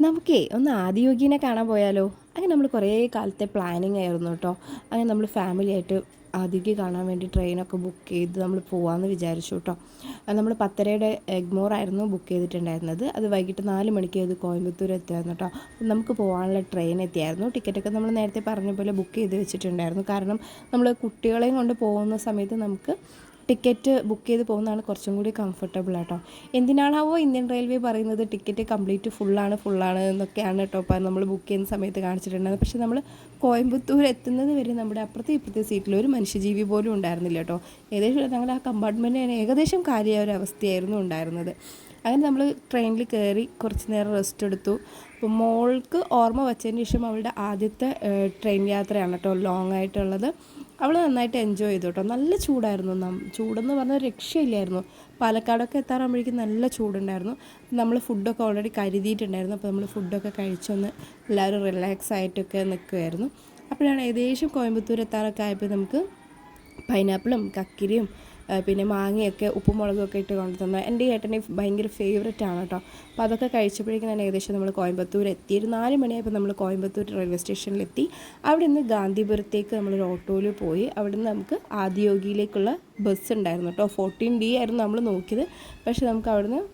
നമുക്കേ ഒന്ന് ആദിയോഗിനെ കാണാൻ പോയാലോ? അങ്ങനെ നമ്മൾ കുറേ കാലത്തെ പ്ലാനിങ് ആയിരുന്നു കേട്ടോ. അങ്ങനെ നമ്മൾ ഫാമിലി ആയിട്ട് ആദിക്ക് കാണാൻ വേണ്ടി ട്രെയിനൊക്കെ ബുക്ക് ചെയ്ത് നമ്മൾ പോകാമെന്ന് വിചാരിച്ചു കേട്ടോ. നമ്മൾ 10:30 എഗ്മോർ ആയിരുന്നു ബുക്ക് ചെയ്തിട്ടുണ്ടായിരുന്നത്. അത് വൈകിട്ട് 4 മണിക്ക് അത് കോയമ്പത്തൂർ എത്തിയായിരുന്നു കേട്ടോ. നമുക്ക് പോകാനുള്ള ട്രെയിൻ എത്തിയായിരുന്നു. ടിക്കറ്റൊക്കെ നമ്മൾ നേരത്തെ പറഞ്ഞ പോലെ ബുക്ക് ചെയ്ത് വെച്ചിട്ടുണ്ടായിരുന്നു. കാരണം നമ്മൾ കുട്ടികളെയും കൊണ്ട് പോകുന്ന സമയത്ത് നമുക്ക് ടിക്കറ്റ് ബുക്ക് ചെയ്ത് പോകുന്നതാണ് കുറച്ചും കൂടി കംഫർട്ടബിൾ ആട്ടോ. എന്തിനാണാവോ ഇന്ത്യൻ റെയിൽവേ പറയുന്നത് ടിക്കറ്റ് കംപ്ലീറ്റ് ഫുള്ളാണ് എന്നൊക്കെയാണ് കേട്ടോ അപ്പോൾ നമ്മൾ ബുക്ക് ചെയ്യുന്ന സമയത്ത് കാണിച്ചിട്ടുണ്ടായിരുന്നത്. പക്ഷേ നമ്മൾ കോയമ്പത്തൂർ എത്തുന്നത് വരെ നമ്മുടെ അപ്പുറത്തെ ഇപ്പുറത്തെ സീറ്റിൽ ഒരു മനുഷ്യജീവി പോലും ഉണ്ടായിരുന്നില്ല കേട്ടോ. ഏകദേശം ഞങ്ങളുടെ ആ കമ്പാർട്ട്മെൻറ്റ് തന്നെ ഏകദേശം കാര്യമായ ഒരു അവസ്ഥയായിരുന്നു ഉണ്ടായിരുന്നത്. അങ്ങനെ നമ്മൾ ട്രെയിനിൽ കയറി കുറച്ച് നേരം റെസ്റ്റ് എടുത്തു. അപ്പോൾ മോൾക്ക് ഓർമ്മ വച്ചതിന് ശേഷം അവളുടെ ആദ്യത്തെ ട്രെയിൻ യാത്രയാണ് കേട്ടോ ലോങ് ആയിട്ടുള്ളത്. അവൾ നന്നായിട്ട് എൻജോയ് ചെയ്തു കേട്ടോ. നല്ല ചൂടായിരുന്നു. ചൂടെന്ന് പറഞ്ഞാൽ രക്ഷയില്ലായിരുന്നു. പാലക്കാടൊക്കെ എത്താറാകുമ്പോഴേക്കും നല്ല ചൂടുണ്ടായിരുന്നു. നമ്മൾ ഫുഡൊക്കെ ഓൾറെഡി കരുതിയിട്ടുണ്ടായിരുന്നു. അപ്പോൾ നമ്മൾ ഫുഡൊക്കെ കഴിച്ചൊന്ന് എല്ലാവരും റിലാക്സ് ആയിട്ടൊക്കെ നിൽക്കുമായിരുന്നു. അപ്പോഴാണ് ഏകദേശം കോയമ്പത്തൂർ എത്താറൊക്കെ ആയപ്പോൾ നമുക്ക് പൈനാപ്പിളും കക്കിരിയും പിന്നെ മാങ്ങയൊക്കെ ഉപ്പും മുളകൊക്കെ ഇട്ട് കൊണ്ടു തന്ന എൻ്റെ ഏട്ടനെ ഭയങ്കര ഫേവററ്റ് ആണ് കേട്ടോ. അപ്പോൾ അതൊക്കെ കഴിച്ചപ്പോഴേക്കും തന്നെ ഏകദേശം നമ്മൾ കോയമ്പത്തൂർ എത്തി. ഒരു 4 മണിയായപ്പോൾ നമ്മൾ കോയമ്പത്തൂർ റെയിൽവേ സ്റ്റേഷനിലെത്തി. അവിടെ നിന്ന് ഗാന്ധിപുരത്തേക്ക് നമ്മളൊരു ഓട്ടോയിൽ പോയി. അവിടെ നിന്ന് നമുക്ക് ആദിയോഗിയിലേക്കുള്ള ബസ് ഉണ്ടായിരുന്നു കേട്ടോ. 14D ആയിരുന്നു നമ്മൾ നോക്കിയത്. പക്ഷേ നമുക്ക് അവിടുന്ന്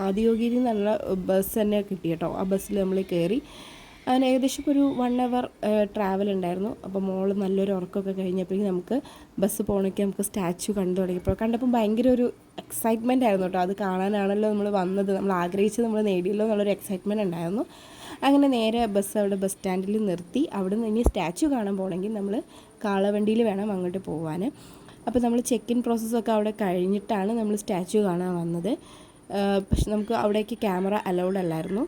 ആദിയോഗിയിൽ നിന്നുള്ള ബസ് തന്നെ കിട്ടി കേട്ടോ. ആ ബസ്സിൽ നമ്മൾ കയറി. അങ്ങനെ ഏകദേശം ഒരു 1 അവർ ട്രാവൽ ഉണ്ടായിരുന്നു. അപ്പോൾ മോള് നല്ലൊരു ഉറക്കമൊക്കെ കഴിഞ്ഞപ്പോഴേക്കും നമുക്ക് ബസ് പോകണമെങ്കിൽ നമുക്ക് സ്റ്റാച്ചു കണ്ടു തുടങ്ങിയപ്പോൾ കണ്ടപ്പോൾ ഭയങ്കര ഒരു എക്സൈറ്റ്മെൻ്റ് ആയിരുന്നു കേട്ടോ. അത് കാണാനാണല്ലോ നമ്മൾ വന്നത്, നമ്മൾ ആഗ്രഹിച്ചത് നമ്മൾ നേടിയല്ലോ എന്നുള്ളൊരു എക്സൈറ്റ്മെൻറ്റ് ഉണ്ടായിരുന്നു. അങ്ങനെ നേരെ ബസ് അവിടെ ബസ് സ്റ്റാൻഡിൽ നിർത്തി. അവിടെ നിന്ന് ഇനി സ്റ്റാച്ചു കാണാൻ പോകണമെങ്കിൽ നമ്മൾ കാളവണ്ടിയിൽ വേണം അങ്ങോട്ട് പോകാൻ. അപ്പോൾ നമ്മൾ ചെക്ക് ഇൻ പ്രോസസ്സൊക്കെ അവിടെ കഴിഞ്ഞിട്ടാണ് നമ്മൾ സ്റ്റാച്ചു കാണാൻ വന്നത്. പക്ഷെ നമുക്ക് അവിടേക്ക് ക്യാമറ അലൗഡ് അല്ലായിരുന്നു.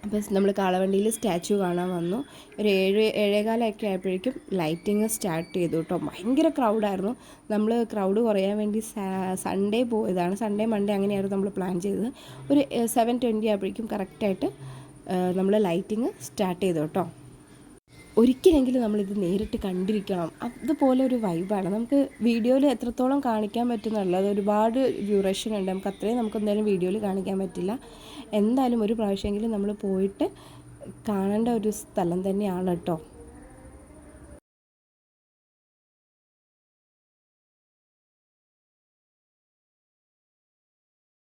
അപ്പോൾ നമ്മൾ കാളവണ്ടിയിൽ സ്റ്റാച്ചു കാണാൻ വന്നു. ഒരു 7-7:15 ആയപ്പോഴേക്കും ലൈറ്റിങ് സ്റ്റാർട്ട് ചെയ്തു കേട്ടോ. ഭയങ്കര ക്രൗഡായിരുന്നു. നമ്മൾ ക്രൗഡ് കുറയാൻ വേണ്ടി സൺഡേ പോയതാണ്. സൺഡേ മൺഡേ അങ്ങനെയായിരുന്നു നമ്മൾ പ്ലാൻ ചെയ്തത്. ഒരു 7:20 ആയപ്പോഴേക്കും കറക്റ്റായിട്ട് നമ്മൾ ലൈറ്റിങ് സ്റ്റാർട്ട് ചെയ്തു കേട്ടോ. ഒരിക്കലെങ്കിലും നമ്മളിത് നേരിട്ട് കണ്ടിരിക്കണം. അതുപോലെ ഒരു വൈബാണ്. നമുക്ക് വീഡിയോയിൽ എത്രത്തോളം കാണിക്കാൻ പറ്റുന്നുള്ളൂ. അത് ഒരുപാട് ഡ്യൂറേഷൻ ഉണ്ട്. നമുക്ക് അത്രയും എന്തായാലും വീഡിയോയിൽ കാണിക്കാൻ പറ്റില്ല. എന്തായാലും ഒരു പ്രാവശ്യമെങ്കിലും നമ്മൾ പോയിട്ട് കാണേണ്ട ഒരു സ്ഥലം തന്നെയാണ് കേട്ടോ.